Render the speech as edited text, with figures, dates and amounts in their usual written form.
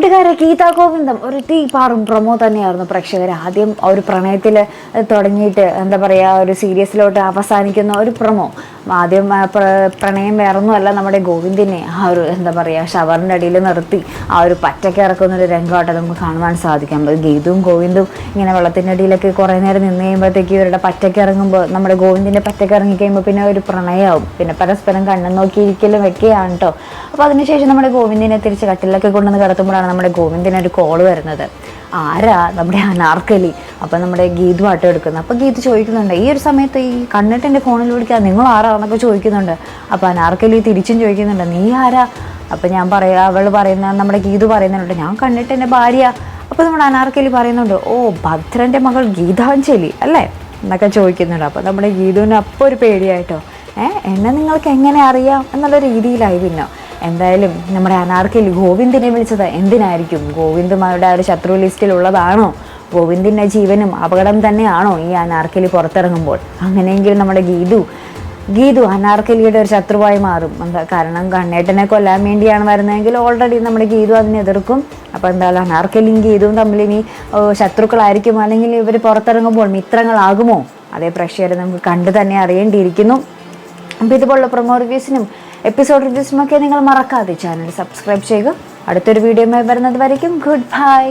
കൂട്ടുകാരെ, ഗീതാ ഗോവിന്ദം ഒരു തീപാറും പ്രൊമോ തന്നെയായിരുന്നു. പ്രേക്ഷകർ ആദ്യം ഒരു പ്രണയത്തിൽ തുടങ്ങിയിട്ട് എന്താ പറയുക, ഒരു സീരിയസിലോട്ട് അവസാനിക്കുന്ന ഒരു പ്രൊമോ. ആദ്യം പ്രണയം വേറൊന്നുമല്ല, നമ്മുടെ ഗോവിന്ദിനെ ആ ഒരു എന്താ പറയുക ഷവറിൻ്റെ അടിയിൽ നിർത്തി ആ ഒരു പറ്റയ്ക്ക് ഇറക്കുന്നൊരു രംഗമായിട്ട് നമുക്ക് കാണുവാൻ സാധിക്കാം. ഗീതവും ഗോവിന്ദും ഇങ്ങനെ വെള്ളത്തിൻ്റെ അടിയിലൊക്കെ കുറേ നേരം നിന്ന് കഴിയുമ്പോഴത്തേക്ക് ഇവരുടെ പറ്റയ്ക്ക് ഇറങ്ങുമ്പോൾ, നമ്മുടെ ഗോവിന്ദിൻ്റെ പറ്റയ്ക്ക് ഇറങ്ങിക്കഴിയുമ്പോൾ പിന്നെ ഒരു പ്രണയമാവും. പിന്നെ പരസ്പരം കണ്ണു നോക്കിയിരിക്കലും വെക്കുകയാണ് കേട്ടോ. അപ്പോൾ അതിനുശേഷം നമ്മുടെ ഗോവിന്ദിനെ തിരിച്ച് കട്ടിലൊക്കെ കൊണ്ടുവന്ന് കിടത്തുമ്പോഴാണ് നമ്മുടെ ഗോവിന്ദിനൊരു കോള് വരുന്നത്. ആരാ? നമ്മുടെ അനാർക്കലി. അപ്പം നമ്മുടെ ഗീതു ആട്ടം എടുക്കുന്നത്. അപ്പോൾ ഗീതു ചോദിക്കുന്നുണ്ട്, ഈ ഒരു സമയത്ത് ഈ കണ്ണിട്ടെൻ്റെ ഫോണിൽ വിളിക്കുക, നിങ്ങൾ ആരാ എന്നൊക്കെ ചോദിക്കുന്നുണ്ട്. അപ്പോൾ അനാർക്കലി തിരിച്ചും ചോദിക്കുന്നുണ്ട്, നീ ആരാ? അപ്പം അവൾ പറയുന്ന നമ്മുടെ ഗീതു പറയുന്നുണ്ട്, ഞാൻ കണ്ണിട്ടെൻ്റെ ഭാര്യ. അപ്പോൾ നമ്മുടെ അനാർക്കലി പറയുന്നുണ്ട്, ഓ ഭദ്രൻ്റെ മകൾ ഗീതാഞ്ജലി അല്ലേ എന്നൊക്കെ ചോദിക്കുന്നുണ്ട്. അപ്പോൾ നമ്മുടെ ഗീതുവിന് അപ്പോൾ ഒരു പേടിയായിട്ടോ, എന്നെ നിങ്ങൾക്ക് എങ്ങനെ അറിയാം എന്നുള്ള രീതിയിലായി. പിന്നെ എന്തായാലും നമ്മുടെ അനാർക്കലി ഗോവിന്ദിനെ വിളിച്ചത് എന്തിനായിരിക്കും? ഗോവിന്ദുമാരുടെ ആ ഒരു ശത്രു ലിസ്റ്റിലുള്ളതാണോ? ഗോവിന്ദിൻ്റെ ജീവനും അപകടം തന്നെയാണോ ഈ അനാർക്കലി പുറത്തിറങ്ങുമ്പോൾ? അങ്ങനെയെങ്കിൽ നമ്മുടെ ഗീതു അനാർക്കലിയുടെ ഒരു ശത്രുവായി മാറും. കാരണം കണ്ണേട്ടനെ കൊല്ലാൻ വേണ്ടിയാണ് വരുന്നതെങ്കിൽ ഓൾറെഡി നമ്മുടെ ഗീതു അതിനെ എതിർക്കും. അപ്പോൾ എന്തായാലും അനാർക്കലിയും ഗീതുവും തമ്മിൽ ഇനി ശത്രുക്കളായിരിക്കും, അല്ലെങ്കിൽ ഇവർ പുറത്തിറങ്ങുമ്പോൾ മിത്രങ്ങളാകുമോ? അതേ പ്രേക്ഷകരെ നമുക്ക് കണ്ടു തന്നെ അറിയേണ്ടിയിരിക്കുന്നു. അപ്പോൾ ഇതുപോലുള്ള പ്രൊമോ റിവ്യൂസിനും എപ്പിസോഡ് റിവ്യൂസിനുമൊക്കെ നിങ്ങൾ മറക്കാതെ ചാനൽ സബ്സ്ക്രൈബ് ചെയ്യുക. അടുത്തൊരു വീഡിയോയുമായി വരുന്നത് വരയ്ക്കും ഗുഡ് ബൈ.